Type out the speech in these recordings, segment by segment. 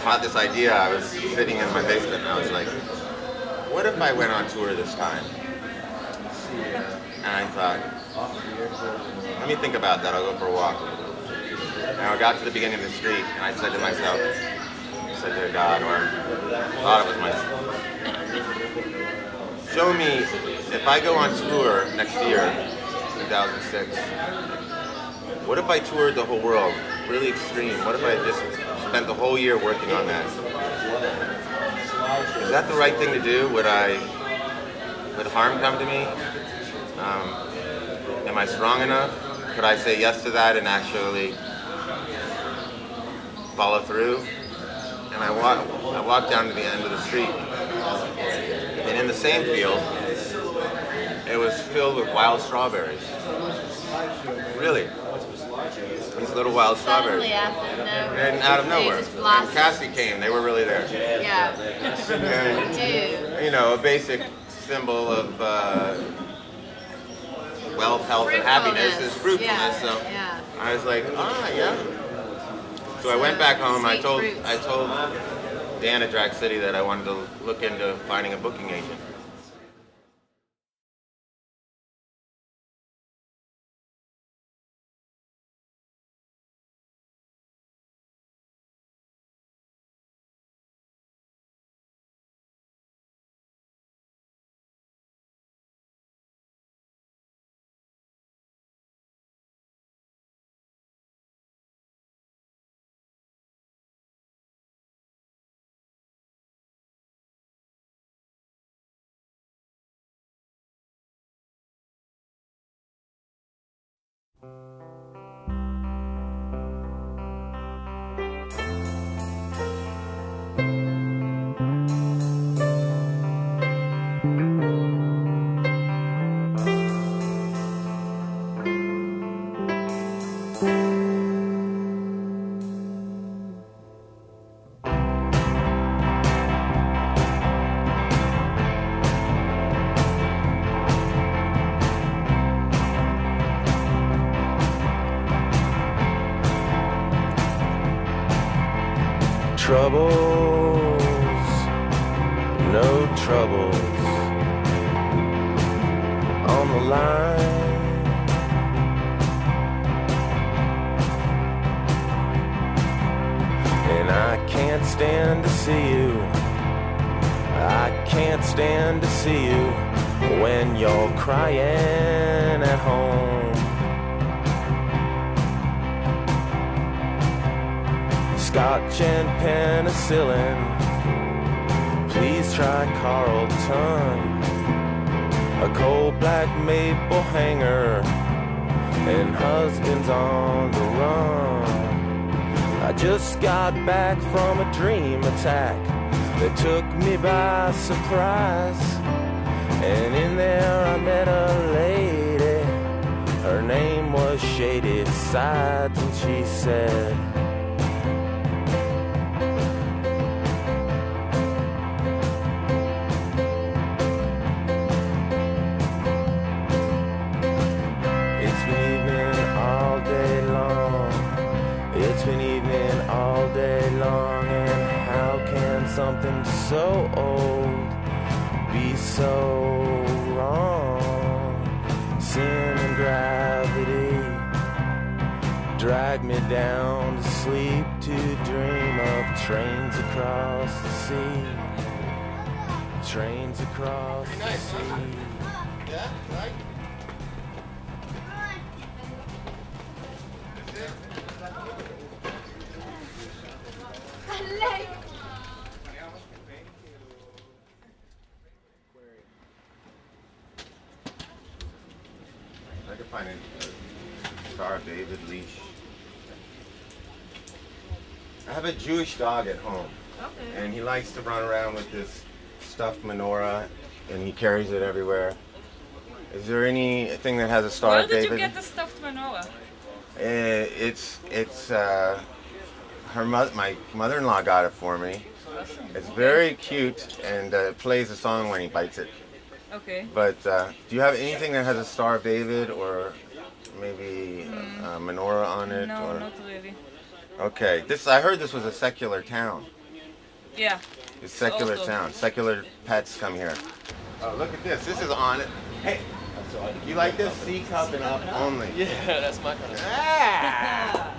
had this idea. I was sitting in my basement and I was like, what if I went on tour this time? And I thought, let me think about that. I'll go for a walk. And I got to the beginning of the street and I said to myself, I said to God, or I thought it was myself, show me if I go on tour next year, 2006, what if I toured the whole world, really extreme? What if I just spent the whole year working on that? Is that the right thing to do? Would harm come to me? Am I strong enough? Could I say yes to that and actually follow through? And I walked down to the end of the street, and in the same field, it was filled with wild strawberries. Really. These little wild strawberries. And out of nowhere. And Cassie came, they were really there. Yeah. And, you know, a basic symbol of wealth, health, and happiness is fruitfulness. So I was like, yeah. So I went back home. I told Dan at Drag City that I wanted to look into finding a booking agent. Troubles, no troubles on the line. And I can't stand to see you. I can't stand to see you when you're crying at home. Scotch and penicillin, please try Carlton. A cold black maple hanger, and husband's on the run. I just got back from a dream attack that took me by surprise. And in there I met a lady, her name was Shady Sides, and she said, something so old be so wrong. Sin and gravity drag me down to sleep, to dream of trains across the sea. Trains across the sea. Yeah, right? I could find a Star of David leash. I have a Jewish dog at home. Okay. And he likes to run around with this stuffed menorah, and he carries it everywhere. Is there anything that has a Star of David? Where did you get the stuffed menorah? My mother-in-law got it for me. It's very cute, and it plays a song when he bites it. Okay. But do you have anything that has a Star of David or maybe a menorah on it? No, or? not really. Okay. I heard this was a secular town. Yeah. It's secular Also- town. Secular pets come here. Oh, look at this. This is on it. Hey, you like this? C cup and up only. Yeah, that's my kind of. Ah!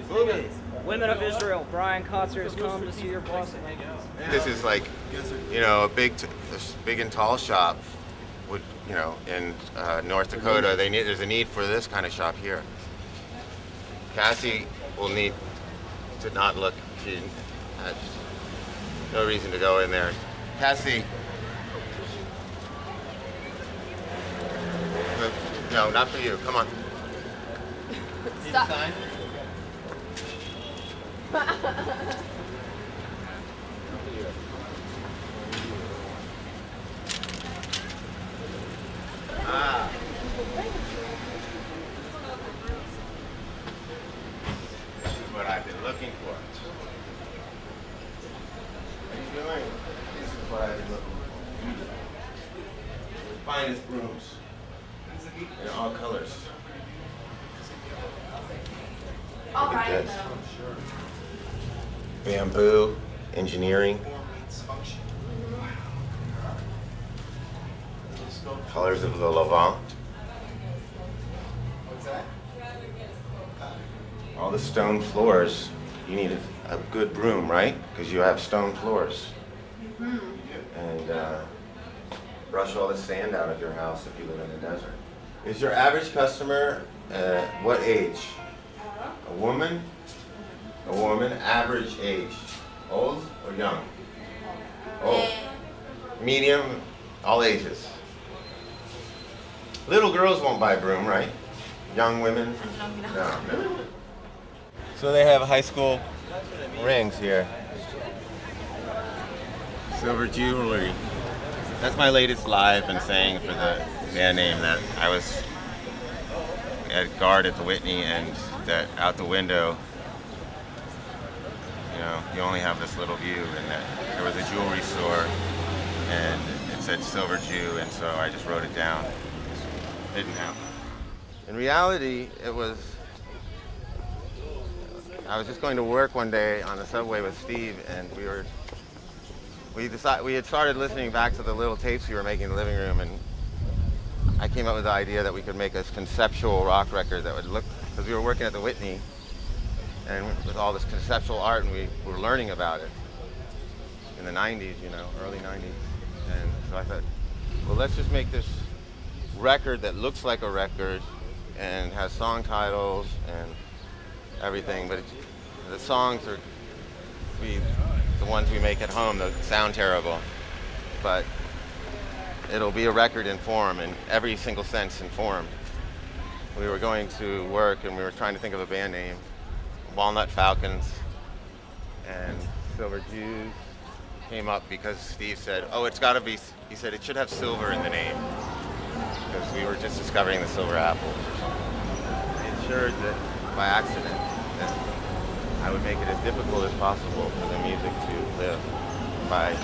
Moving. Women of Israel, Brian Kotzer has come to see your boss. This is like, you know, a big and tall shop. Would in North Dakota, there's a need for this kind of shop here. Cassie will need to not look. She has no reason to go in there. Cassie. No, not for you. Come on. Stop. Ah. This is what I've been looking for. What are you doing? This is what I've been looking for. The finest brooms in all colors. All Look at right. this. Bamboo, engineering. Colors of the Levant. All the stone floors. You need a good broom, right? Because you have stone floors. And brush all the sand out of your house if you live in the desert. Is your average customer what age? A woman? A woman, average age. Old or young? Old. Medium, all ages. Little girls won't buy broom, right? Young women? No. So they have high school rings here. Silver jewelry. That's my latest lie I've been saying for the band name, that I was at guard at the Whitney and that out the window, you only have this little view, and that there was a jewelry store and it said Silver Jew, and so I just wrote it down. It didn't happen. In reality, I was just going to work one day on the subway with Steve, and we had started listening back to the little tapes we were making in the living room, and I came up with the idea that we could make a conceptual rock record that would look, because we were working at the Whitney, and with all this conceptual art, and we were learning about it in the 90s, early 90s. And so I thought, well, let's just make this record that looks like a record and has song titles and everything, but the songs are the ones we make at home that sound terrible, but it'll be a record in form, in every single sense in form. We were going to work and we were trying to think of a band name. Walnut Falcons and Silver Jews came up because Steve said, oh, it's got to be, he said it should have silver in the name, because we were just discovering the silver apples. I ensured that by accident that I would make it as difficult as possible for the music to live by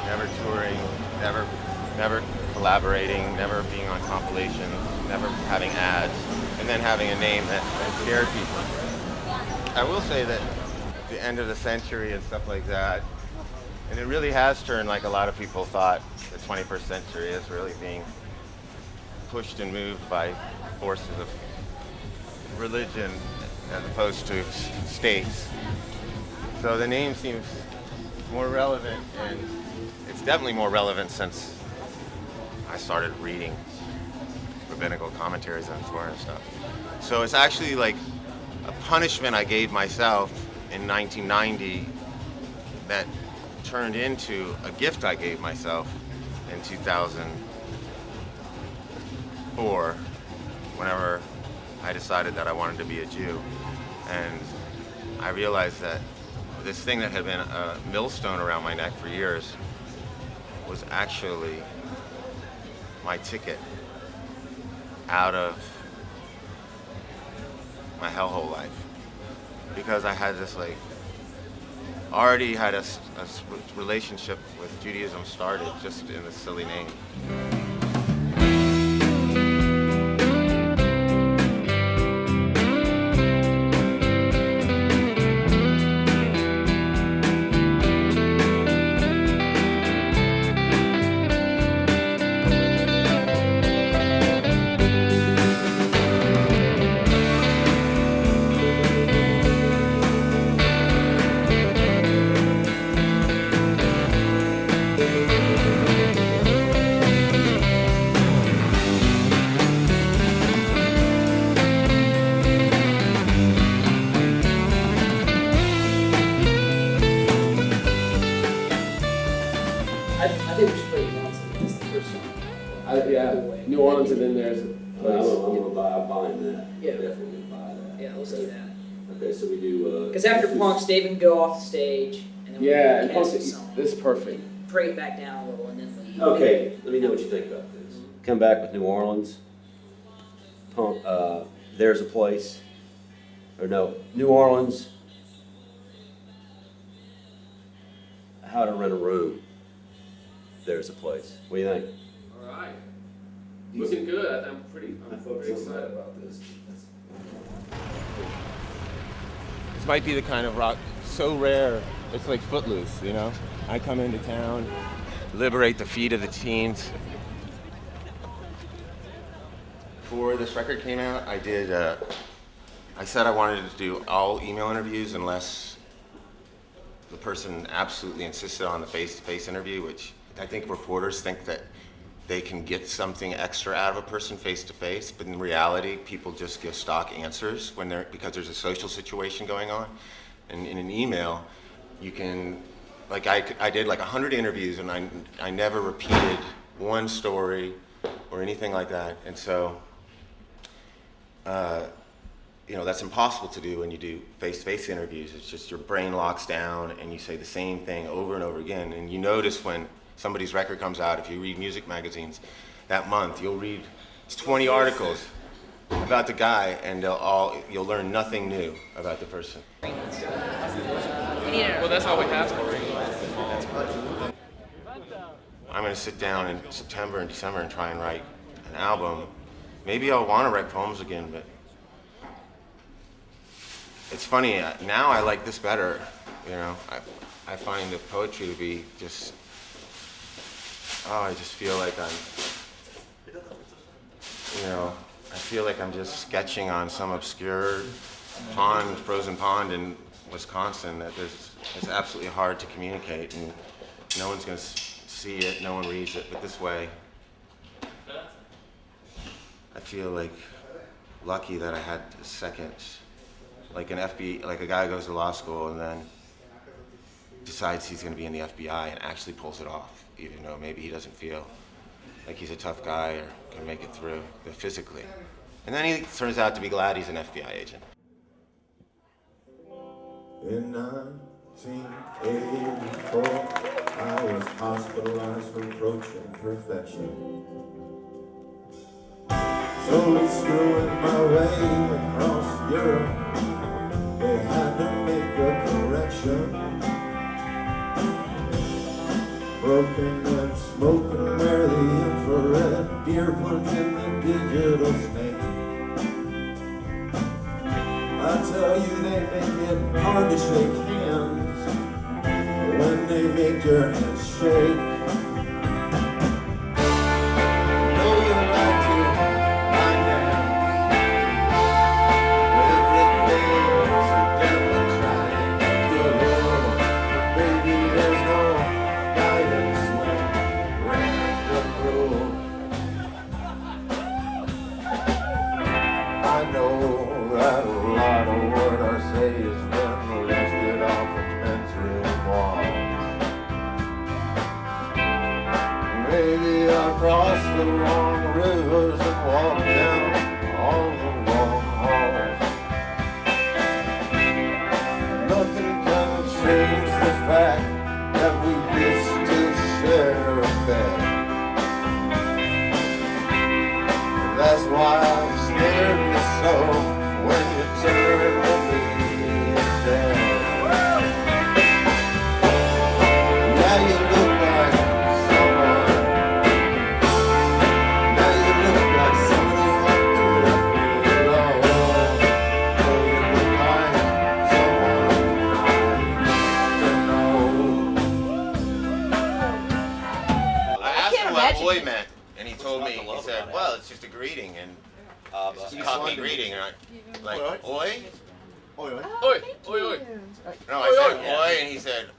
never touring, never collaborating, never being on compilations, never having ads, and then having a name that scared people. I will say that at the end of the century and stuff like that, and it really has turned, like a lot of people thought, the 21st century is really being pushed and moved by forces of religion as opposed to states. So the name seems more relevant, and it's definitely more relevant since I started reading rabbinical commentaries on Torah and stuff. So it's actually like a punishment I gave myself in 1990 that turned into a gift I gave myself in 2004, whenever I decided that I wanted to be a Jew. And I realized that this thing that had been a millstone around my neck for years was actually my ticket out of my hellhole life, because I had this already had a relationship with Judaism started just in this silly name. runs it in there as a place. I'm buying that. Yeah. Definitely buy that. Yeah, let's do that. Okay, so we do. Because after Punk's, Dave can go off the stage, and then Yeah, we and can cast Punk's, a song. this is perfect. Pray it back down a little, and then leave. Okay, let me know what you think about this. Come back with New Orleans. There's a place. Or no, New Orleans. How to rent a room. There's a place. What do you think? All right. Looking good. I'm pretty excited about this. This might be the kind of rock so rare, it's like Footloose, you know? I come into town, liberate the feet of the teens. Before this record came out, I said I wanted to do all email interviews unless the person absolutely insisted on the face-to-face interview, which I think reporters think that they can get something extra out of a person face-to-face, but in reality, people just give stock answers because there's a social situation going on. And in an email, you can, like I did like 100 interviews and I never repeated one story or anything like that. And so, that's impossible to do when you do face-to-face interviews. It's just your brain locks down and you say the same thing over and over again. And you notice when somebody's record comes out, if you read music magazines that month, you'll read 20 articles about the guy and you'll learn nothing new about the person. Well, that's all we have for I'm going to sit down in September and December and try and write an album. Maybe I'll want to write poems again, but it's funny, now I like this better, I find the poetry to be just, I just feel like I feel like I'm just sketching on some obscure frozen pond in Wisconsin that it's absolutely hard to communicate and no one's going to see it, no one reads it, but this way, I feel like lucky that I had a second. Like a guy goes to law school and then decides he's going to be in the FBI and actually pulls it off, even though maybe he doesn't feel like he's a tough guy or can make it through physically. And then he turns out to be glad he's an FBI agent. In 1984, I was hospitalized for approaching perfection. Slowly screwing my way across Europe. They had to make a correction. Broken and smoking where the infrared deer plunging the digital snake. I tell you, they make it hard to shake hands when they make your hands shake. Cross the wrong rivers and walk down all the wrong halls. Nothing can change the fact that we used to share a bed. And that's why I'm scared me so when you turn to me instead. Yeah, you look like oi meant, and he told me, he said, well, it's just a greeting, and it's just a Cockney greeting, and I, like, oi? Oi, oi, oi. No, I said oi, and he said,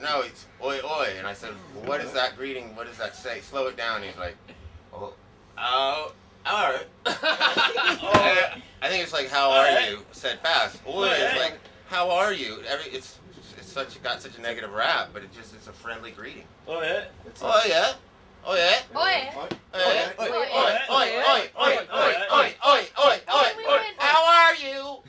no, it's oi, oi, and I said, well, what is that greeting, what does that say? Slow it down, and he's like, oh, all right. I think it's like, how are you, said fast. Oi is like, how are you? It's got such a negative rap, but it's a friendly greeting. Oh, yeah? Oh, yeah. Oye. Oye. Oi. How are you?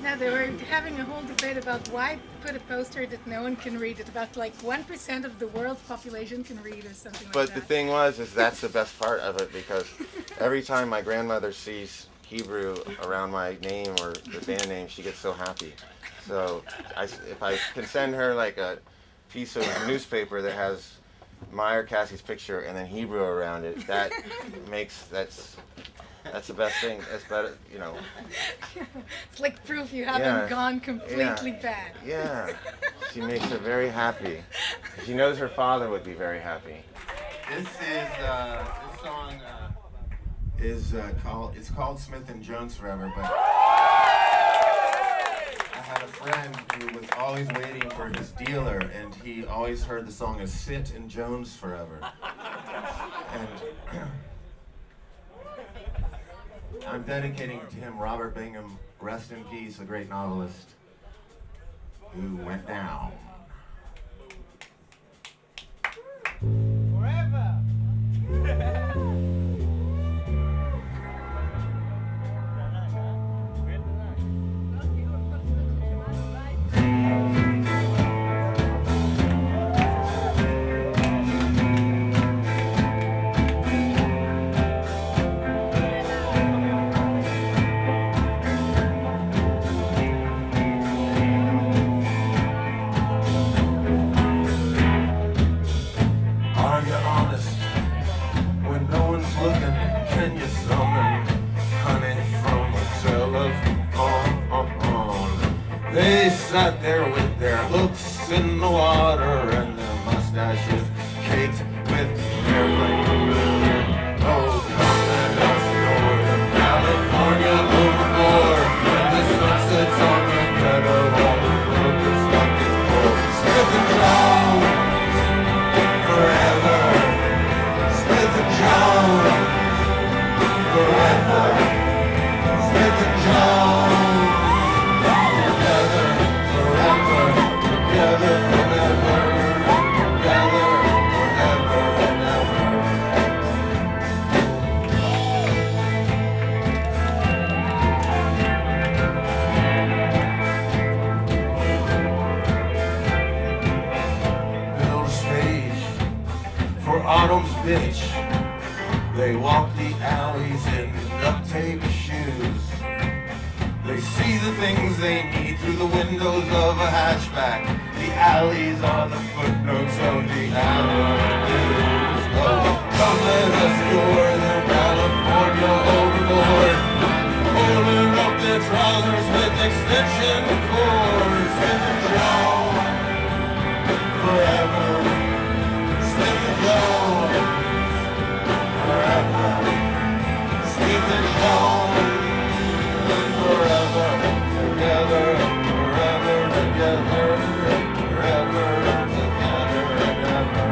Now they were having a whole debate about why put a poster that no one can read. It about like 1% of the world's population can read or something like that. But the thing is that's the best part of it, because every time my grandmother sees Hebrew around my name or the band name, she gets so happy. So if I can send her like a piece of newspaper that has my or Cassie's picture and then Hebrew around it, that's the best thing. That's better, you know. It's like proof you haven't gone completely bad. Yeah, she makes her very happy. She knows her father would be very happy. This song is called Smith and Jones Forever, but I had a friend who was always waiting for his dealer, and he always heard the song as Sit and Jones Forever. And I'm dedicating to him Robert Bingham, rest in peace, a great novelist who went down. Forever! They sat there with their hooks in the water and their mustaches caked with airplane. Oh, come let us north of California overboard. When the sun sets on the meadow, all the world is like it's cold. Smith and Jones, forever. Smith and Jones, forever. Smith and Jones. Autumn's bitch. They walk the alleys in duct tape shoes. They see the things they need through the windows of a hatchback. The alleys are the footnotes of the avenues. Oh, come let us score their California overboard. Pulling up their trousers with extension cords. Smith and Jones, forever. Smith and Jones, forever. Smith and Jones, forever. Together, forever, together, forever, together and ever.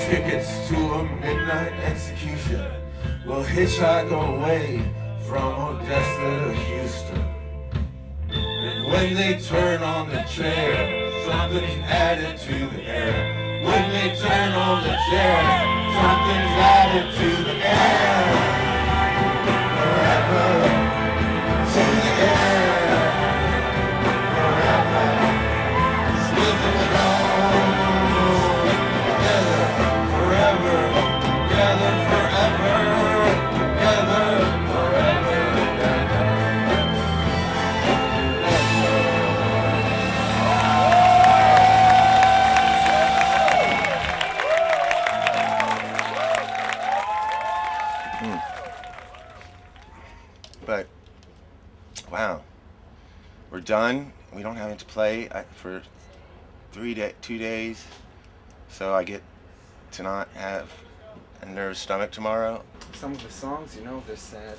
Tickets to a midnight execution will hitchhike away from Odessa to Houston. And when they turn on the chair, something's added to the air. When they turn on the chair, something's added to the air. Forever to the air. done. We don't have it to play for 2 days, so I get to not have a nervous stomach tomorrow. Some of the songs, they're sad,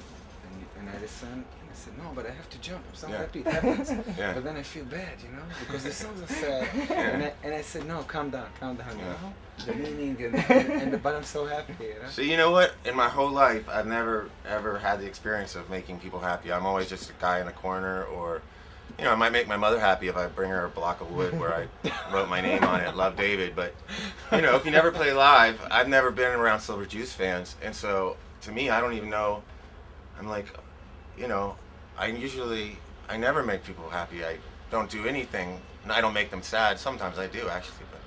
and I listen, and I said, no, but I have to jump. I'm so Yeah. happy it happens. Yeah. But then I feel bad, because the songs are sad. And I said, no, calm down, the meaning, but I'm so happy, So you know what? In my whole life, I've never ever had the experience of making people happy. I'm always just a guy in a corner, or I might make my mother happy if I bring her a block of wood where I wrote my name on it, Love David. But if you never play live, I've never been around Silver Juice fans, and so to me, I don't even know. I'm like, I never make people happy. I don't do anything. I don't make them sad. Sometimes I do, actually, but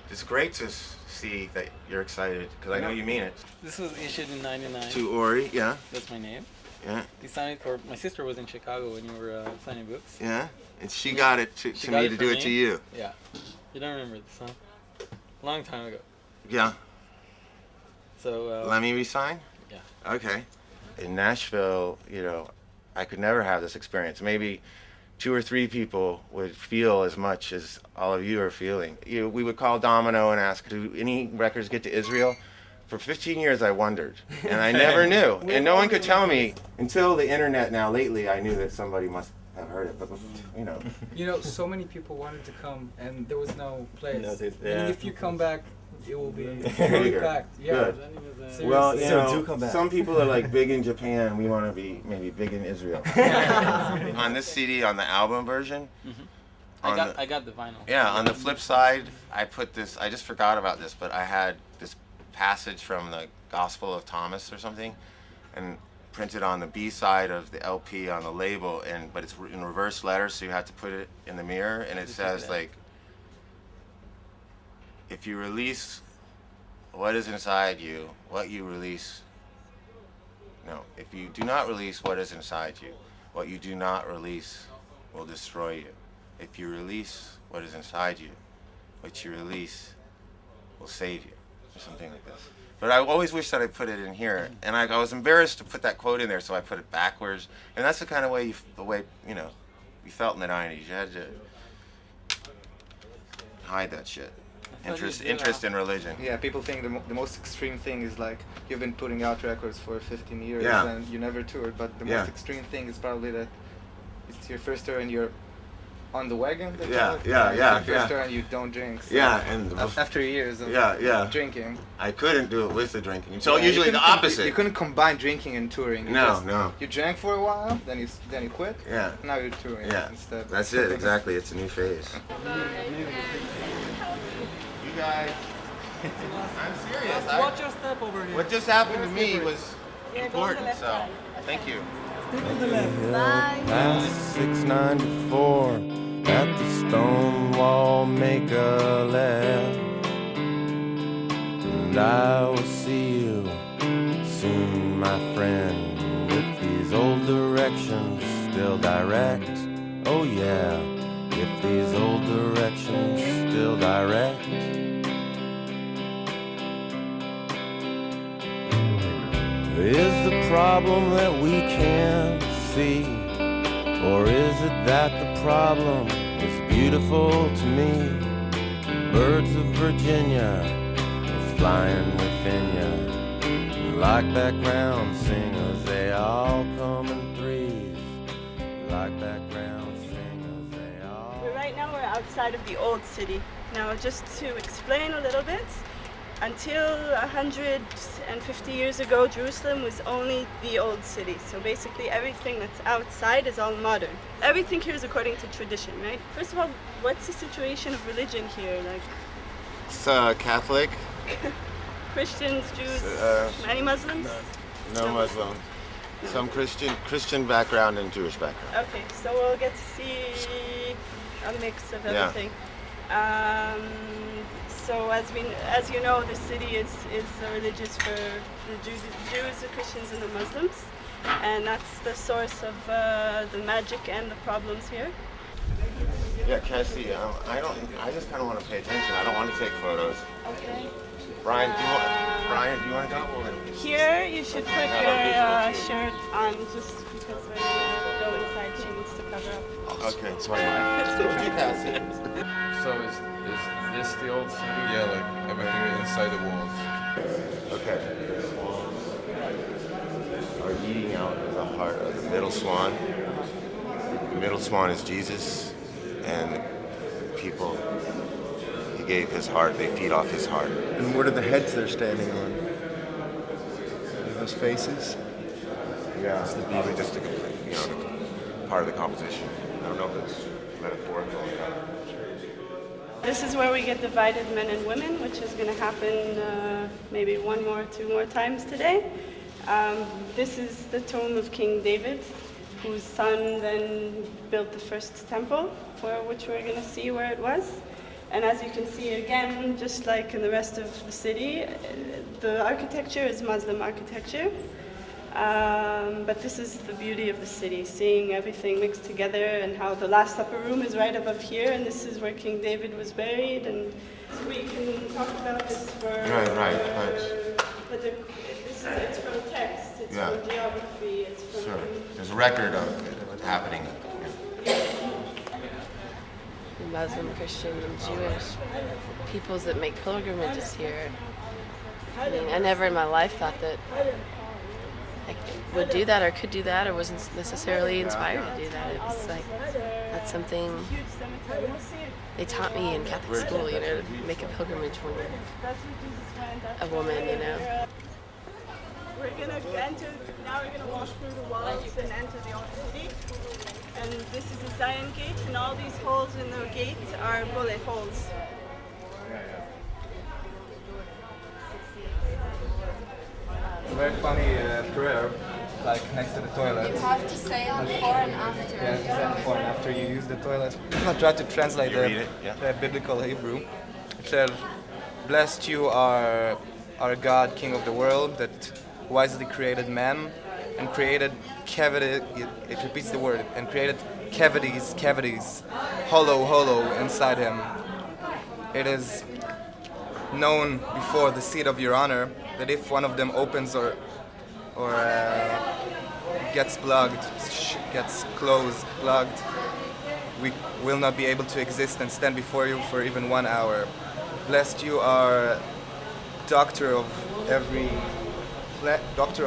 it's great to see that you're excited, because I know you mean it. This was issued in '99. To Ori, yeah. That's my name. Yeah. He signed it for, my sister was in Chicago when you were signing books. Yeah, and she got it to me to do it to you. Yeah. You don't remember this, huh? Long time ago. Yeah. So. Let me re-sign? Yeah. Okay. In Nashville, I could never have this experience. Maybe 2 or 3 people would feel as much as all of you are feeling. We would call Domino and ask, do any records get to Israel? For 15 years I wondered, and I never knew. And no one could tell me until the internet now lately. I knew that somebody must have heard it, but So many people wanted to come, and there was no place. Yeah. And if you come back, it will be Bigger. fully packed. Yeah. Good. Seriously. Well, do come back. some people are like big in Japan. We want to be maybe big in Israel. On this CD, on the album version, I got the vinyl. yeah, on the flip side, I put this, I just forgot about this, but I had this passage from the Gospel of Thomas or something, and printed on the B side of the LP on the label, but it's in reverse letters, so you have to put it in the mirror, and it says like, if you release what is inside you, what you release, no, if you do not release what is inside you, what you do not release will destroy you. If you release what is inside you, what you release will save you, or something like this. But I always wish that I put it in here, and I was embarrassed to put that quote in there, so I put it backwards. And that's the kind of way you felt in the 90s. You had to hide that shit. Interest in religion. Yeah, people think the most extreme thing is like you've been putting out records for 15 years Yeah. and you never toured, but the Yeah. most extreme thing is probably that it's your first tour and you're on the wagon. they Yeah, call it? yeah, It's yeah, your first yeah. tour and you don't drink. So Yeah, and after years of yeah. drinking. I couldn't do it with the drinking. So Yeah, you usually the couldn't opposite. You couldn't combine drinking and touring. No. You drank for a while, then you quit. Yeah. Now you're touring Yeah, instead. that's it, exactly. It's a new phase. You guys, I'm serious. Watch your step over here. What just happened to me was important, so thank you. Past 694 at the stone wall, make a left, and I will see you soon, my friend, if these old directions still direct. Oh yeah, if these old directions still direct. Is the problem that we can't see, or is it that the problem is beautiful to me? Birds of Virginia are flying within you, like background singers, they all come in threes, like background singers, they all. Right now we're outside of the old city. Now just to explain a little bit, until 150 years ago, Jerusalem was only the old city. So basically everything that's outside is all modern. Everything here is according to tradition, right? First of all, what's the situation of religion here? Like It's Catholic. Christians, Jews, any Muslims? No Muslim. Some Christian background and Jewish background. Okay, so we'll get to see a mix of Yeah. everything. So as you know, the city is religious for the Jews, the Christians, and the Muslims, and that's the source of the magic and the problems here. Yeah, Cassie, I just kind of want to pay attention. I don't want to take photos. Okay. Brian, do you want? Brian, do you want to go? Here, you should put your shirt on just because we're gonna go inside. She needs to cover up. Okay, so you pass it. So is this the old city? Yeah, like everything inside the walls. Okay. Are eating out in the heart of the middle swan. The middle swan is Jesus, and the people he gave his heart, they feed off his heart. And what are the heads they're standing on? Are those faces? Yeah, it's probably just a complete, part of the composition. I don't know if it's metaphorical or not. This is where we get divided men and women, which is going to happen maybe two more times today. This is the tomb of King David, whose son then built the first temple, which we're going to see where it was. And as you can see again, just like in the rest of the city, the architecture is Muslim architecture. But this is the beauty of the city, seeing everything mixed together, and how the Last Supper room is right above here, and this is where King David was buried. And we can talk about this for... Right. But it's from text, it's from geography, it's from... Sure. There's a record of it happening. Muslim, Christian, and Jewish peoples that make pilgrimages here. I mean, I never in my life thought that I would do that or could do that or wasn't necessarily inspired to do that. It was like, that's something they taught me in Catholic school, to make a pilgrimage when you're a woman, We're going to enter, now we're going to walk through the walls and enter the old city. And this is the Zion Gate, and all these holes in the gate are bullet holes. It's a very funny prayer, like next to the toilet. You have to say on before and after. Yeah, you say before and after you use the toilet. I tried to translate the biblical Hebrew. It said, "Blessed you are our God, King of the world, that wisely created man and created cavity." It repeats the word, and created cavities, hollow inside him. It is known before the seat of your honor that if one of them opens or gets plugged, gets closed, plugged, we will not be able to exist and stand before you for even 1 hour. Blessed you are doctor of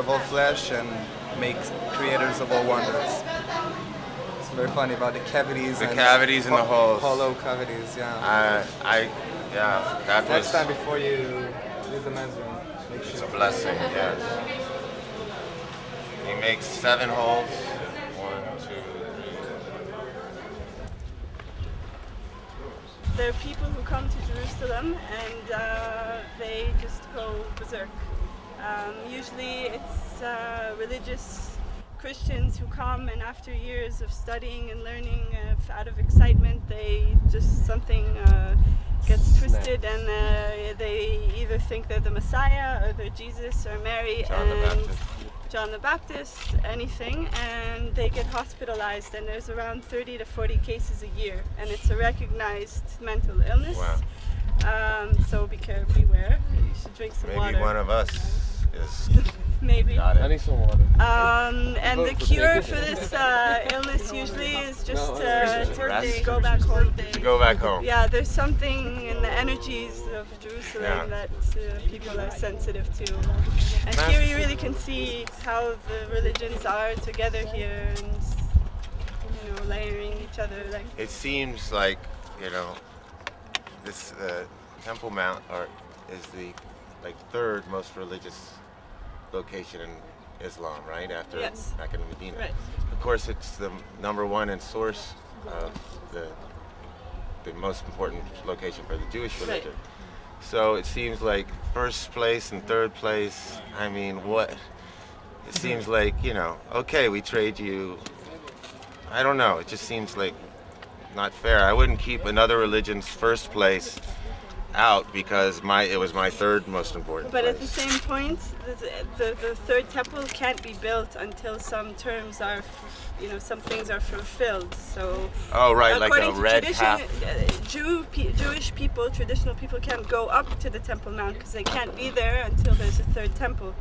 all flesh and makes creators of all wonders. It's very funny about the cavities. The cavities and the holes. Hollow cavities, yeah. That Next was... time before you use the men's room, make sure. It's a blessing, yes. He makes 7 holes. 1, 2, 3. There are people who come to Jerusalem and they just go berserk. Usually it's religious Christians who come, and after years of studying and learning, out of excitement, something gets twisted, and they either think they're the Messiah or they're Jesus or Mary John the Baptist, anything, and they get hospitalized, and there's around 30 to 40 cases a year, and it's a recognized mental illness. Wow. So beware. You should drink some water. Maybe one of us is... Maybe. Got it. I need some water. And the cure for this illness usually is just to go back home. To go back home. Yeah, there's something in the energies of Jerusalem that people are sensitive to. And here you really can see how the religions are together here and layering each other. It seems like, this Temple Mount is the third most religious location in Islam, right? After Mecca and Medina. Right. Of course, it's the number one in source of the most important location for the Jewish religion. Right. So it seems like first place and third place, I mean, what? It seems like, okay, we trade you. I don't know, it just seems like not fair. I wouldn't keep another religion's first place out because it was my third most important But place. at the same point, the third temple can't be built until some terms are, some things are fulfilled. So, oh right, like according a to red tradition, path. Jewish people, traditional people, can't go up to the Temple Mount because they can't be there until there's a third temple.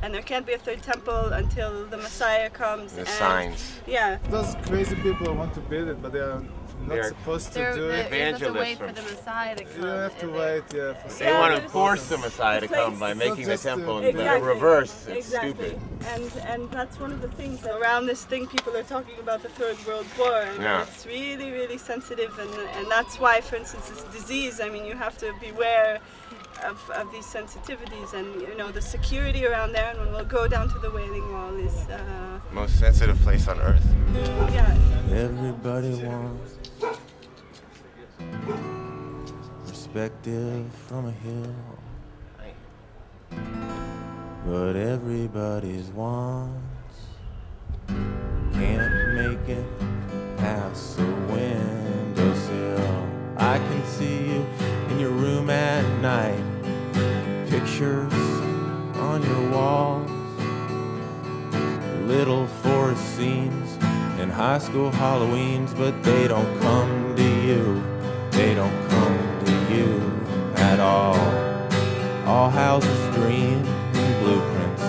And there can't be a third temple until the Messiah comes. The signs. Yeah. Those crazy people want to build it, but they are not supposed to do it. Evangelists for the Messiah to come. You have to wait, for They want to force the Messiah to come by making the temple in the reverse. It's stupid. And that's one of the things around this thing. People are talking about the Third World War, and it's really, really sensitive, and that's why, for instance, this disease. I mean, you have to beware of these sensitivities, and the security around there. And when we'll go down to the Wailing Wall is most sensitive place on earth. Yeah. Everybody wants perspective from a hill, but everybody's wants can't make it past the windowsill. I can see you in your room at night, pictures on your walls, little forest scenes and high school Halloweens, but they don't come to you, they don't come to you at all. All houses dream in blueprints,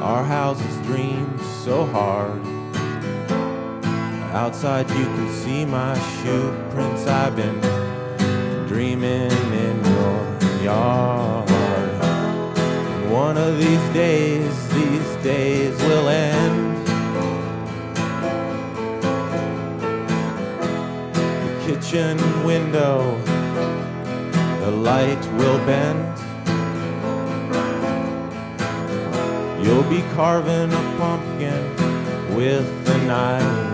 our houses dream so hard. Outside you can see my shoe prints, I've been dreaming in your yard. One of these days will end. The kitchen window, the light will bend. You'll be carving a pumpkin with a knife.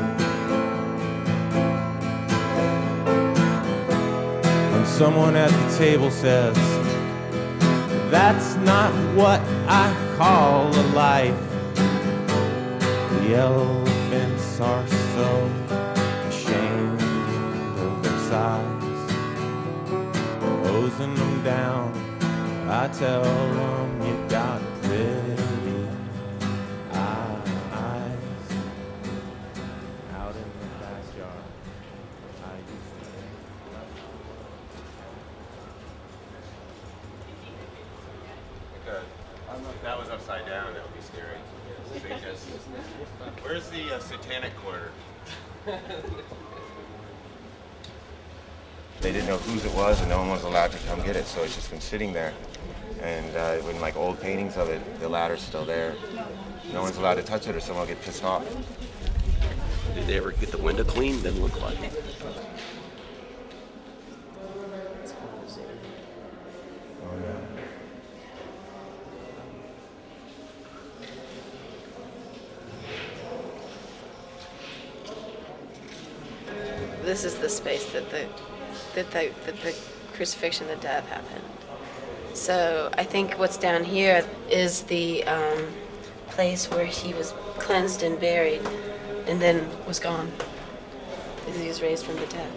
And someone at the table says, that's not what I call a life. The elephants are so ashamed of their size. Closing them down, I tell them you got pretty eyes. Out in the backyard, I used to That was upside down, that would be scary. Where's the satanic quarter? They didn't know whose it was, and no one was allowed to come get it, so it's just been sitting there. And when like old paintings of it, the ladder's still there. No one's allowed to touch it, or someone will get pissed off. Did they ever get the window cleaned? Didn't look like it. This is the space that the crucifixion, the death happened. So I think what's down here is the place where he was cleansed and buried, and then was gone because he was raised from the dead.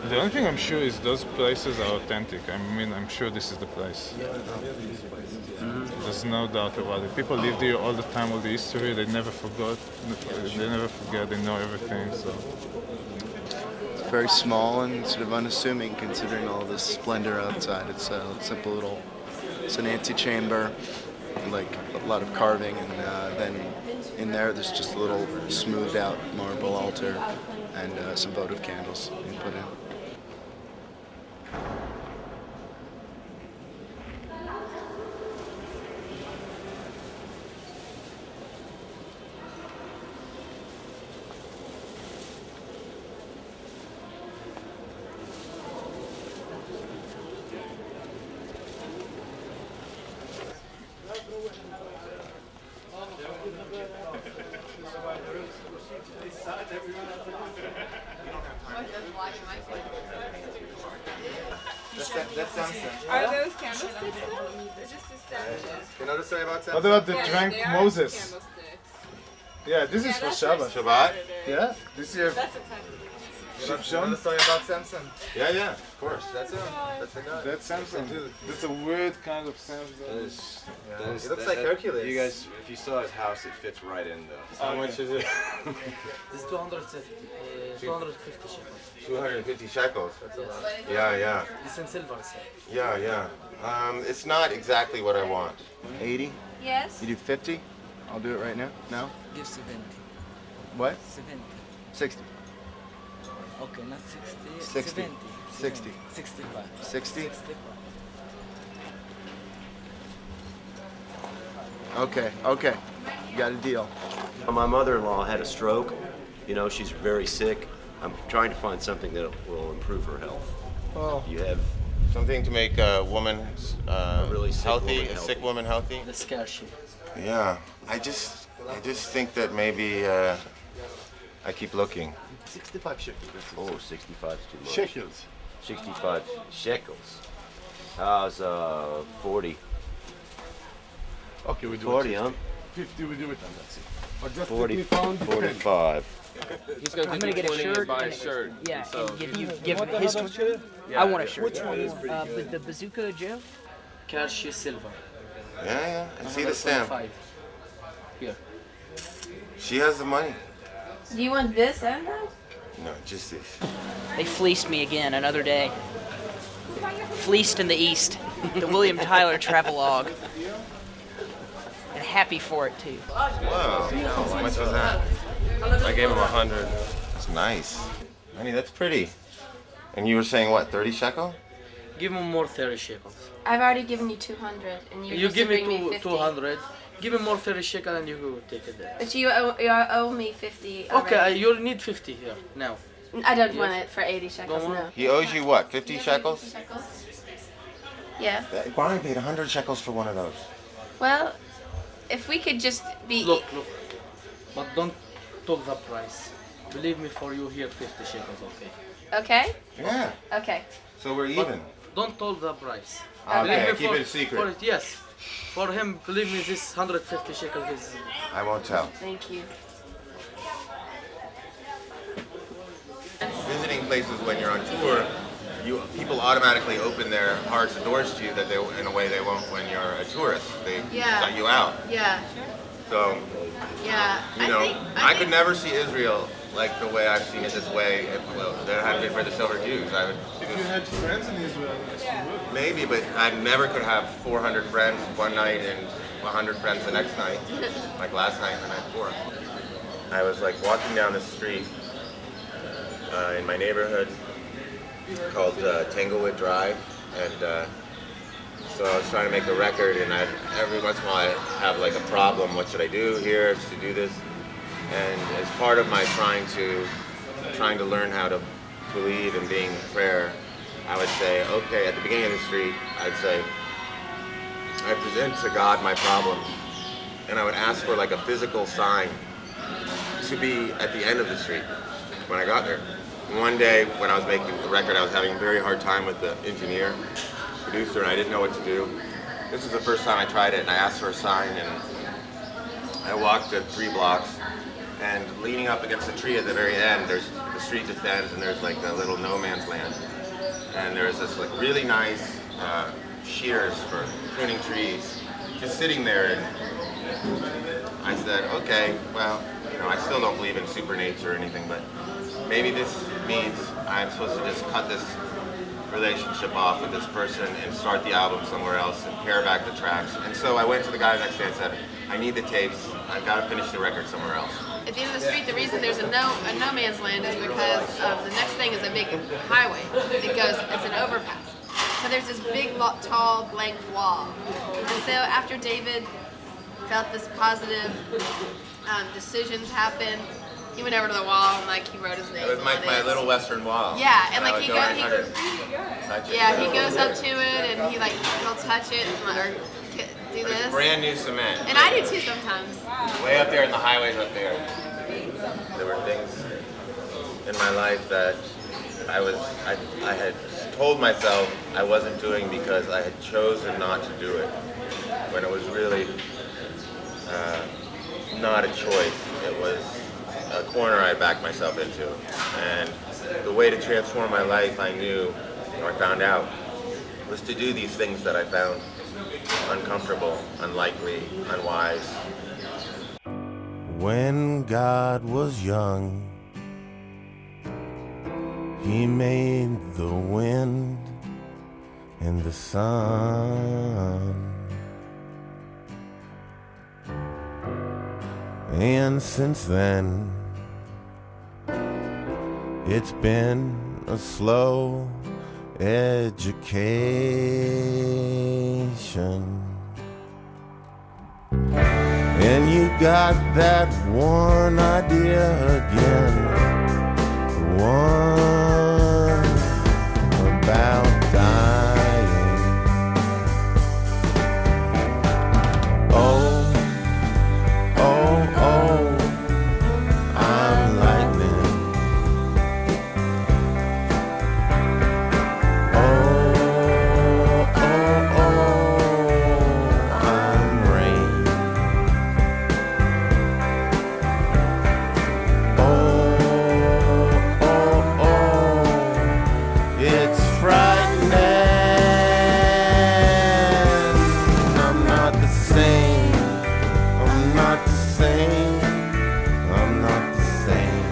The only thing I'm sure is those places are authentic. I mean, I'm sure this is the place. There's no doubt about it. People lived here all the time, all the history. They never forgot. They never forget. They know everything. So it's very small and sort of unassuming, considering all this splendor outside. It's a simple little. It's an antechamber, like a lot of carving, and then in there's just a little smoothed out marble altar and some votive candles you put in. That's Samson. Are those candlesticks though? They're just a statue. You know the story about Samson? What about the Yeah, drunk they are Moses? candlesticks. Yeah, this is for that's Shabbat. Shabbat? Yeah, this year. That's a type of You know the story about Samson? Yeah, yeah, of course. That's him. That's the guy. That's Samson. That's a weird kind of Samson. Yeah. He looks like Hercules. You guys, if you saw his house, it fits right in though. How much is it? This is 250 shekels. 250 shekels. That's a lot. Yeah, yeah. This in silver, sir. Yeah, yeah. It's not exactly what I want. 80? Yes. You do 50? I'll do it right now. No? Give 70. What? 70. 60. Okay, not 60. 60. 70. 60. 65. 60? 65. Okay, okay. You got a deal. My mother-in-law had a stroke. You know, she's very sick. I'm trying to find something that will improve her health. Oh. You have Something to make a woman really sick healthy, woman a healthy. sick woman healthy. The scarcity. Yeah, I just think that maybe I keep looking. 65 shekels. Oh, 65 is too much. Shekels. 65 shekels. How's 40? Okay, we do 40, it. huh? 50, we do it, and that's it. Or just 40, 50 pound. 45. He's gonna I'm gonna get a shirt. and buy a and- shirt. Yeah, So and give his one. Yeah, I want a yeah. shirt. Which one is pretty The bazooka gel. Kershi silver. Yeah, yeah. I see the stamp. 125. Here. She has the money. Do you want this and that? No, just this. They fleeced me again another day. Fleeced in the East. The William Tyler travelogue. And happy for it too. Wow. How much was that? I gave him 100. That's nice. Honey, that's pretty. And you were saying what, 30 shekel? Give him more 30 shekels. I've already given you 200, and you're You supposed give to bring me me 50. 200. Give him more 30 shekel and you go take it there. But you owe me 50 Okay, already. you need 50 here now. I don't Yes. want it for 80 shekels, Don't no. want He owes you what, 50 You owe me shekels? 50 shekels? Yeah. Brian paid 100 shekels for one of those. Well, if we could just be... Look. But don't talk the price. Believe me, for you here 50 shekels, okay? Okay? Yeah. Okay. So we're But even. don't tell the price. Okay, Believe me, keep it a secret. For it, yes. For him, believe me, this 150 shekels is... I won't tell. Thank you. Visiting places when you're on tour, people automatically open their hearts and doors to you that they, in a way they won't when you're a tourist. They Yeah. let you out. Yeah. So, Yeah. you know, I could think- never see Israel like the way I've seen it this way if there hadn't been for the Silver Jews. I would If you had friends in Israel, yes, you would. maybe, but I never could have 400 friends one night and 100 friends the next night, like last night and the night before. I was like walking down the street in my neighborhood called Tanglewood Drive, and so I was trying to make a record, and every once in a while I have like a problem. What should I do here to do this? And as part of my trying to learn how to believe and being in prayer, I would say, okay, at the beginning of the street, I'd say, I present to God my problem, and I would ask for like a physical sign to be at the end of the street when I got there. And one day when I was making the record, I was having a very hard time with the engineer, producer, and I didn't know what to do. This was the first time I tried it, and I asked for a sign, and I walked 3 blocks, and leaning up against a tree at the very end, there's the street just ends, and there's like a little no man's land, and there's this like really nice shears for pruning trees, just sitting there. And I said, okay, well, you know, I still don't believe in supernature or anything, but maybe this means I'm supposed to just cut this relationship off with this person and start the album somewhere else and pare back the tracks. And so I went to the guy the next day and said, I need the tapes. I've got to finish the record somewhere else. At the end of the street, the reason there's a no man's land is because the next thing is a big highway. It's an overpass. So there's this big, tall, blank wall. And so after David felt this positive decisions happen, he went over to the wall and like he wrote his name. It was my little Western wall. Yeah, and I like would he go goes, and touch it. he goes up to it and he'll touch it or do this. It's brand new cement. And I do too sometimes. Way up there in the highways up there. There were things in my life that I had told myself I wasn't doing because I had chosen not to do it, when it was really not a choice. It was a corner I backed myself into. And the way to transform my life, I knew, or I found out, was to do these things that I found uncomfortable, unlikely, unwise. When God was young, He made the wind and the sun. And since then, it's been a slow education. And you got that one idea again, the one about dying. Oh, I'm lightning. I'm rain. It's frightening. I'm not the same. I'm not the same. I'm not the same.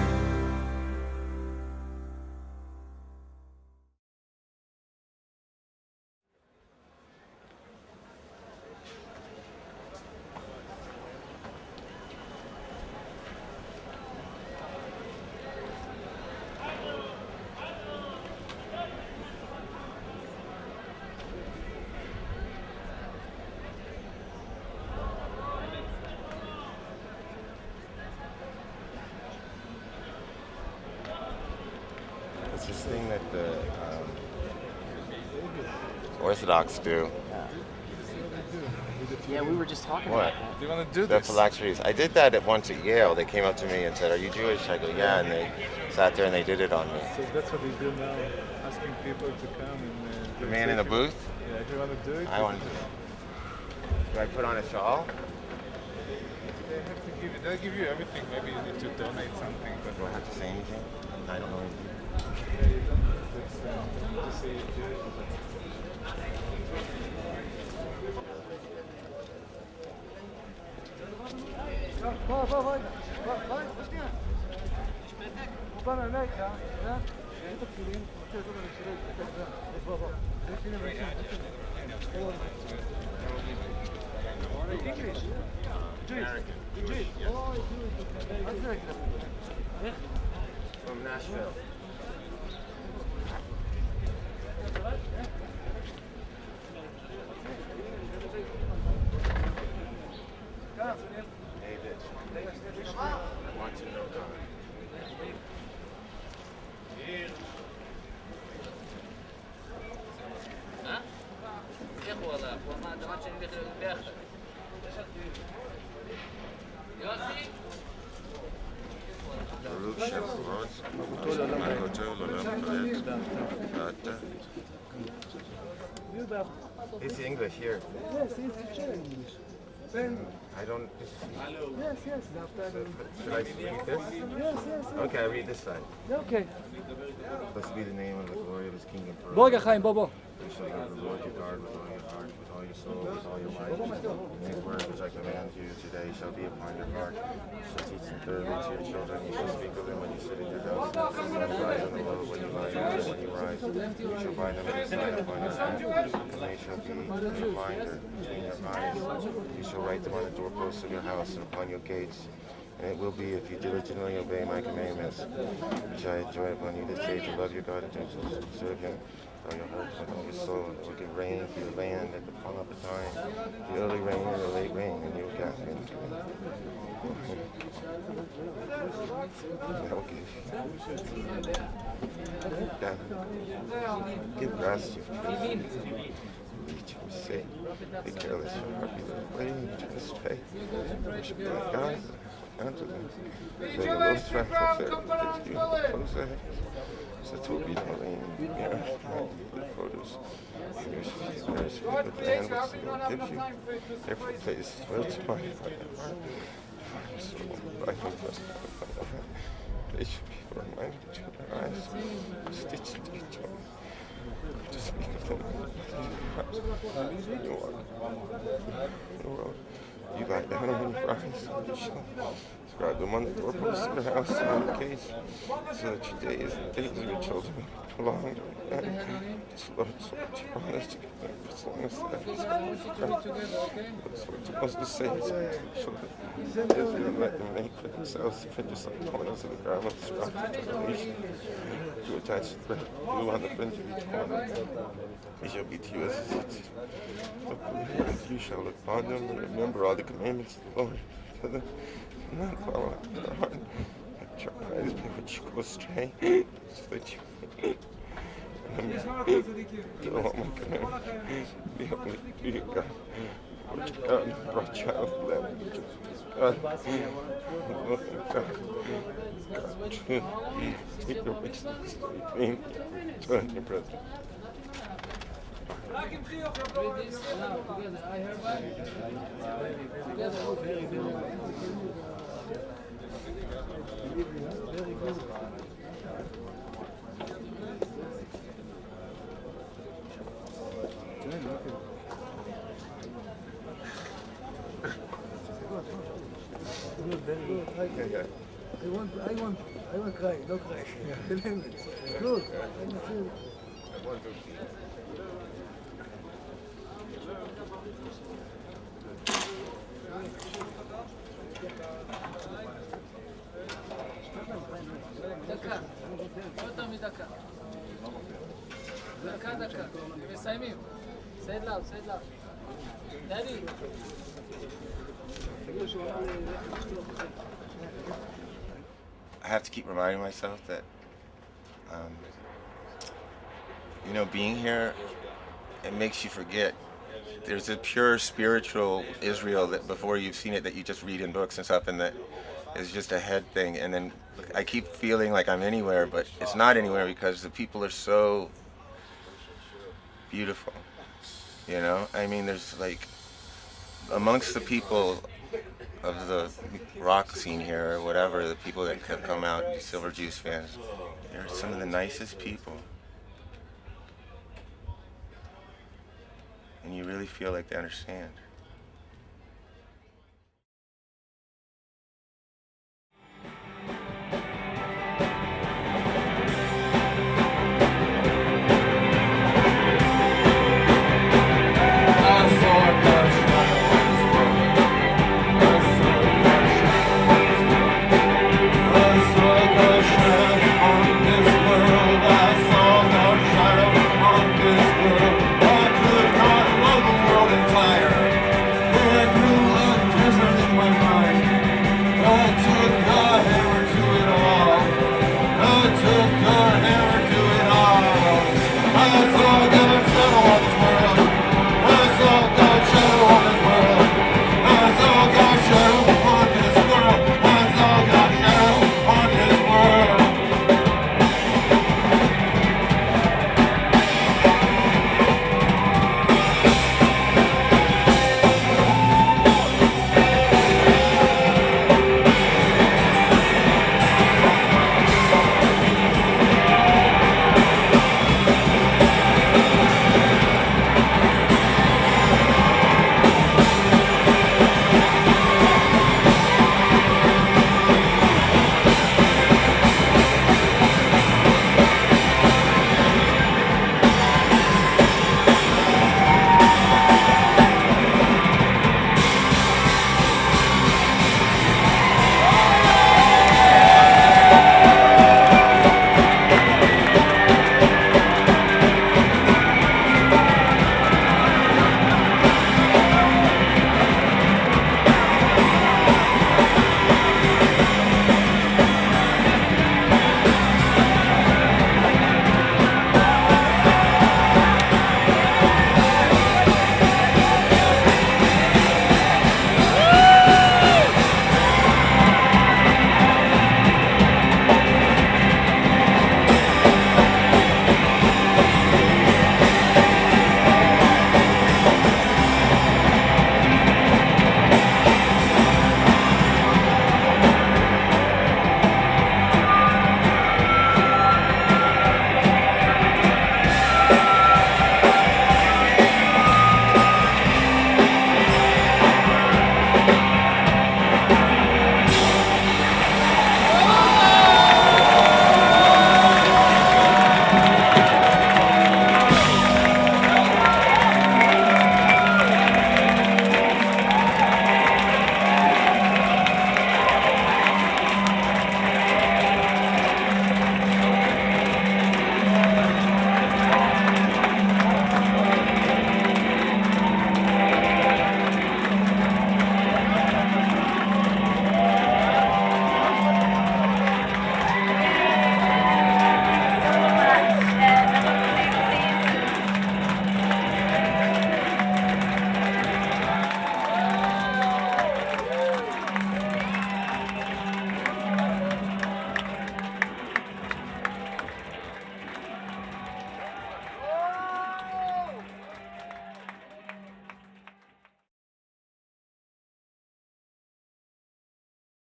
It's this thing that the Orthodox do. Yeah, we were just talking What? about that. Do you want to do The this? phylacteries. I did that once at Yale. They came up to me and said, "Are you Jewish?" I go, "Yeah," and they sat there and they did it on me. So that's what we do now, asking people to come and The man in the booth? Yeah, if you want to do it. I want to do it. Do I put on a shawl? They have to give you. They'll give you everything. Maybe you need to donate something, but Do I have to say anything? I don't know anything. yeah, you don't. Just say you're Jewish. From Nashville. Hey, bitch. I want to know God. Baruch Shem It's English here. Yes, it's English. I don't. Yes, yes. Should I read this? Yes, yes. Okay, I read this side. Okay. Blessed be the name of the glory of His kingdom forever. Boga, Chaim, Bobo. You shall love the Lord your God with all your heart, with all your soul, with all your might. And His word which I command you today shall be upon your heart. You shall teach them thoroughly to your children. You shall speak of them when you sit in your house. You shall rise on the low when you lie down, and when you rise. You shall bind them as a sign upon your hand. And they shall be a reminder between your eyes. You shall write them on the doorposts of your house and upon your gates. And it will be, if you diligently obey my commandments, which I enjoin upon you this day, to love your God and to serve Him with all your heart and all your soul. It will give rain for your land at the proper time, the early rain and the late rain, and you will gather into it. Give rest to your feet. Eat your sick. Be careless, your heart be led away, you turn astray. Worship God. You lie down on your rise. Inscribe them on the doorpost of the house and on the case, so that your days and the days of your children may be prolonged. It's Lord, it's what you promised to be there as long as that is That's what you must say is children. Israel, let them make for themselves fringes on the corners of the garments throughout the generation. To attach the thread blue on the fringe of each corner. They shall be to you as a city. And you shall look upon them and remember all the commandments of the Lord. And not follow after their heart. Like your eyes by which you go astray. So that you do all my commandments. Be only to you, God. Which God brought you out of the land of Egypt. God, truth. Take your witness between you and your brethren. I want cry, no cry. Tell him it's good. דקה, לא יותר מדקה. דקה, מסיימים. Say it loud. Daddy. I have to keep reminding myself that, being here, it makes you forget. There's a pure spiritual Israel that before you've seen it that you just read in books and stuff, and that is just a head thing. And then I keep feeling like I'm anywhere, but it's not anywhere because the people are so beautiful. I mean, there's like amongst the people of the rock scene here or whatever, the people that have come out, Silver Juice fans, they're some of the nicest people. And you really feel like they understand.